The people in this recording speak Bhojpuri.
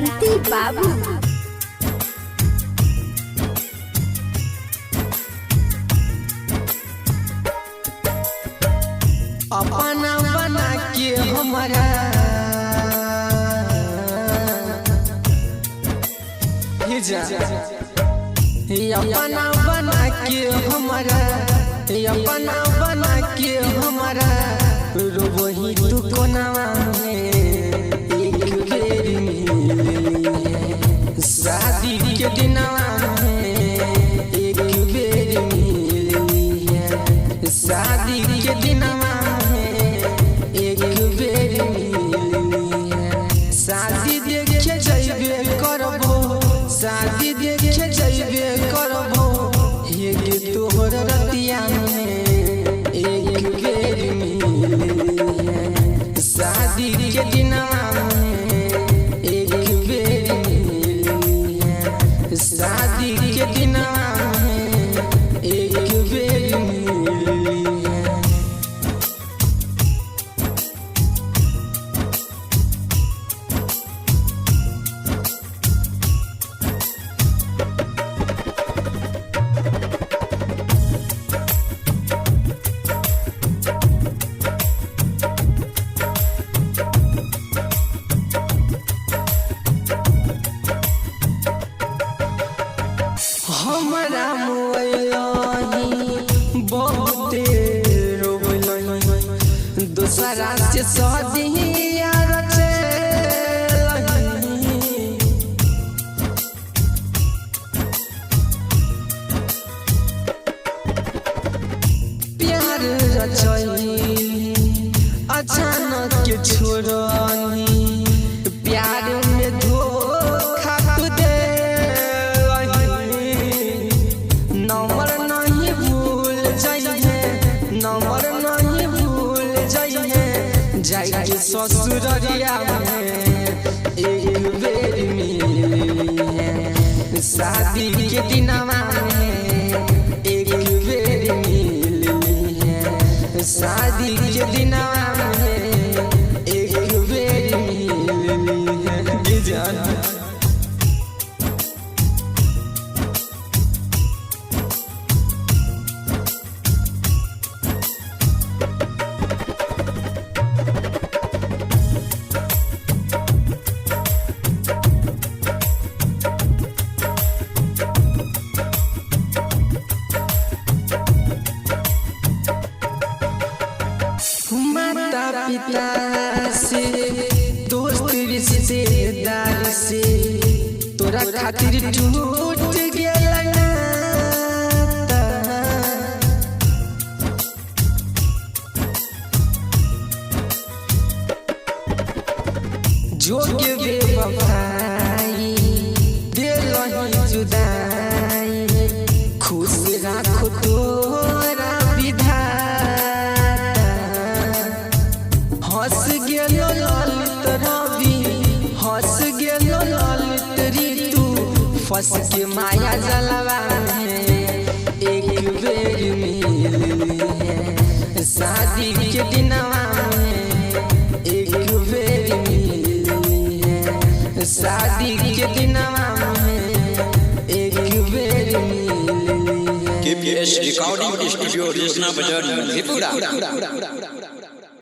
क्रांति बाबू। अपना बना के हमारा अपना बना के हमारा अपना बना के हमारा रोबही तू कोनावा में एक बेर मिली है शादी के दिनवा में एक बेर मिली है शादी के दिनवा में एक बेर मिली है शादी देखे जइबे करबो शादी देखे जइबे करबो ये तोहर रतिया में एक बेर मिली है शादी के दिनवा में एक बेर मिली है शादी के दिनवा में एक बेर मिली है। हमारा मोबाइल बहुत रोबलई दूसरा से शादी यार प्यार रचई अचानक के छोड़नी प्यार में धोखा दे नंबर नहीं भूल जाइए जाइए ससुररिया में एक बेर मिली है शादी के दिनवा में एक बेर मिली है शादी के दिनवा में एक बेर मिली है जाना। माता पिता से दोस्त रिश्तेदार से तोरा खातिर टूट गेला नाता जो के बेवफाई दिलही जुदाई खुश राखो तोरा हंस गेलो ललित रवि हंस गेलो ललित ऋतु फंस के माया जलवा में एक बेर मिली है शादी के दिनवा में एक बेर मिली है शादी के दिनवा में एक बेर मिली है। KPS रिकॉर्डिंग स्टूडियो रेशना बाजार मधेपुरा।